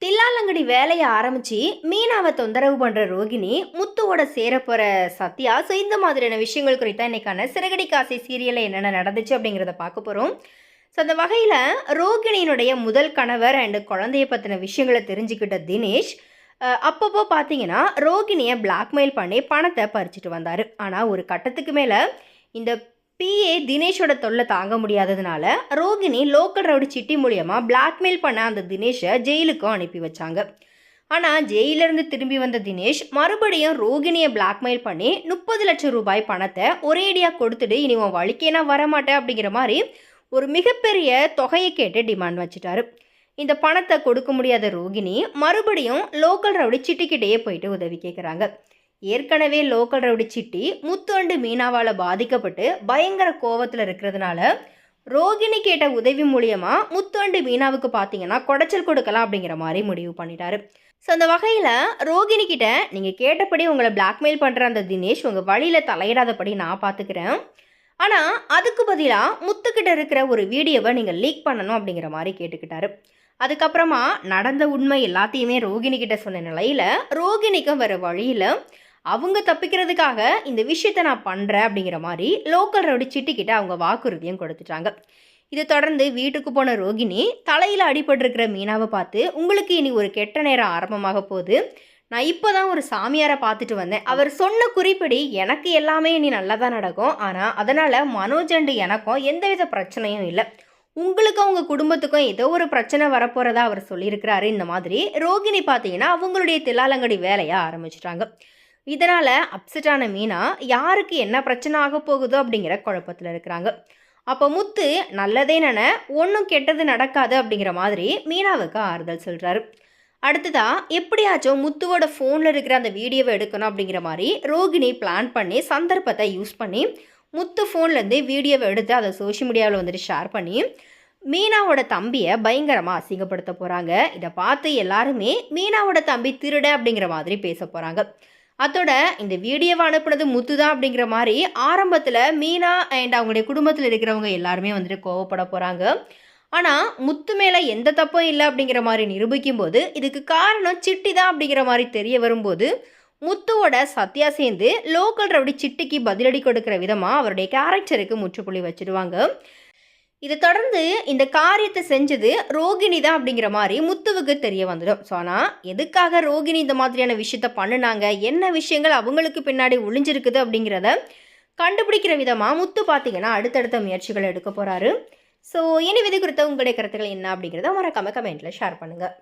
தில்லாலங்கடி வேலையை ஆரம்பிச்சு மீனாவை தொந்தரவு பண்ற ரோகிணி முத்துவோட சேரப்போற சத்யா. ஸோ இந்த மாதிரியான விஷயங்கள் குறித்தா இன்னைக்கான சிறகடி காசை சீரியல்ல என்னென்ன நடந்துச்சு அப்படிங்கிறத பார்க்க போறோம். ஸோ அந்த வகையில் ரோகிணியினுடைய முதல் கணவர் அண்ட் குழந்தைய பற்றின விஷயங்களை தெரிஞ்சுக்கிட்ட தினேஷ் அப்பப்போ பார்த்தீங்கன்னா ரோகிணியை பிளாக்மெயில் பண்ணி பணத்தை பறிச்சுட்டு வந்தார். ஆனால் ஒரு கட்டத்துக்கு மேலே இந்த பிஏ தினேஷோட தொல்லை தாங்க முடியாததுனால ரோகிணி லோக்கல் ரவுடி சிட்டி மூலியமாக பிளாக்மெயில் பண்ண அந்த தினேஷை ஜெயிலுக்கும் அனுப்பி வச்சாங்க. ஆனால் ஜெயிலிருந்து திரும்பி வந்த தினேஷ் மறுபடியும் ரோகிணியை பிளாக்மெயில் பண்ணி 30 லட்சம் ரூபாய் பணத்தை ஒரேடியாக கொடுத்துட்டு இனி உன் வழிக்கே நான் வரமாட்டேன் அப்படிங்கிற மாதிரி ஒரு மிகப்பெரிய தொகையை கேட்டு டிமாண்ட் வச்சுட்டாரு. இந்த பணத்தை கொடுக்க முடியாத ரோகிணி மறுபடியும் லோக்கல் ரவுடி சிட்டிக்கிட்டேயே போயிட்டு உதவி கேட்குறாங்க. ஏற்கனவே local rowdy city Muthu and மீனாவால் பாதிக்கப்பட்டு பயங்கர கோவத்தில் இருக்கிறதுனால ரோகிணி கேட்ட உதவி மூலியமா முத்து அண்டு மீனாவுக்கு பார்த்தீங்கன்னா குடைச்சல் கொடுக்கலாம் அப்படிங்கிற மாதிரி முடிவு பண்ணிட்டாரு. ஸோ அந்த வகையில் ரோகிணி கிட்ட நீங்கள் கேட்டபடி உங்களை பிளாக்மெயில் பண்ணுற அந்த தினேஷ் உங்கள் வழியில் தலையிடாதபடி நான் பார்த்துக்கிறேன், ஆனால் அதுக்கு பதிலாக முத்துக்கிட்ட இருக்கிற ஒரு வீடியோவை நீங்கள் லீக் பண்ணணும் அப்படிங்கிற மாதிரி கேட்டுக்கிட்டாரு. அதுக்கப்புறமா நடந்த உண்மை எல்லாத்தையுமே ரோகிணி கிட்ட சொன்ன நிலையில் ரோகிணிக்கும் வேறு வழியில் அவங்க தப்பிக்கிறதுக்காக இந்த விஷயத்தை நான் பண்ணுறேன் அப்படிங்கிற மாதிரி லோக்கல் ரவுடி சிட்டிக்கிட்ட அவங்க வாக்குறுதியும் கொடுத்துட்டாங்க. இதை தொடர்ந்து வீட்டுக்கு போன ரோகிணி தலையில் அடிபட்டிருக்கிற மீனாவை பார்த்து, உங்களுக்கு இனி ஒரு கெட்ட நேரம் ஆரம்பமாக போகுது, நான் இப்போ தான் ஒரு சாமியாரை பார்த்துட்டு வந்தேன், அவர் சொன்ன குறிப்படி எனக்கு எல்லாமே இனி நல்லா தான் நடக்கும், ஆனால் அதனால் மனோஜ் அண்டு எனக்கும் எந்தவித பிரச்சனையும் இல்லை, உங்களுக்கும் அவங்க குடும்பத்துக்கும் ஏதோ ஒரு பிரச்சனை வரப்போகிறதா அவர் சொல்லியிருக்கிறாரு. இந்த மாதிரி ரோகிணி பார்த்தீங்கன்னா அவங்களுடைய தில்லாலங்கடி வேலையை ஆரம்பிச்சிட்டாங்க. இதனால் அப்செட்டான மீனா யாருக்கு என்ன பிரச்சனை ஆக போகுதோ அப்படிங்கிற குழப்பத்தில் இருக்கிறாங்க. அப்போ முத்து நல்லதே ஒன்றும் கெட்டது நடக்காது அப்படிங்கிற மாதிரி மீனாவுக்கு ஆறுதல் சொல்கிறாரு. அடுத்ததா எப்படியாச்சும் முத்துவோட ஃபோனில் இருக்கிற அந்த வீடியோவை எடுக்கணும் அப்படிங்கிற மாதிரி ரோகிணி பிளான் பண்ணி சந்தர்ப்பத்தை யூஸ் பண்ணி முத்து ஃபோன்லேருந்து வீடியோவை எடுத்து அதை சோஷியல் மீடியாவில் வந்துட்டு ஷேர் பண்ணி மீனாவோட தம்பியை பயங்கரமாக அசிங்கப்படுத்த போகிறாங்க. இதை பார்த்து எல்லாருமே மீனாவோட தம்பி திருட அப்படிங்கிற மாதிரி பேச போகிறாங்க. அதோட இந்த வீடியோவை அனுப்புனது முத்து தான் அப்படிங்கிற மாதிரி ஆரம்பத்தில் மீனா அண்ட் அவங்களுடைய குடும்பத்தில் இருக்கிறவங்க எல்லாருமே வந்துட்டு கோவப்பட போகிறாங்க. ஆனால் முத்து மேலே எந்த தப்பும் இல்லை அப்படிங்கிற மாதிரி நிரூபிக்கும் போது இதுக்கு காரணம் சிட்டி தான் அப்படிங்கிற மாதிரி தெரிய வரும்போது முத்துவோட சத்யா சேர்ந்து லோக்கல் ரவுடி சிட்டிக்கு பதிலடி கொடுக்குற விதமாக அவருடைய கேரக்டருக்கு முற்றுப்புள்ளி வச்சுடுவாங்க. இதை தொடர்ந்து இந்த காரியத்தை செஞ்சது ரோகிணி தான் அப்படிங்கிற மாதிரி முத்துவுக்கு தெரிய வந்துடும். ஸோ ஆனால் எதுக்காக ரோகிணி இந்த மாதிரியான விஷயத்த பண்ணினாங்க, என்ன விஷயங்கள் அவங்களுக்கு பின்னாடி ஒளிஞ்சிருக்குது அப்படிங்கிறத கண்டுபிடிக்கிற விதமாக முத்து பார்த்தீங்கன்னா அடுத்தடுத்த முயற்சிகள் எடுக்க போகிறாரு. ஸோ இனி விதி குறித்த உங்களுடைய கருத்துக்கள் என்ன அப்படிங்கிறத மறக்காம கமெண்ட்டில் ஷேர் பண்ணுங்கள்.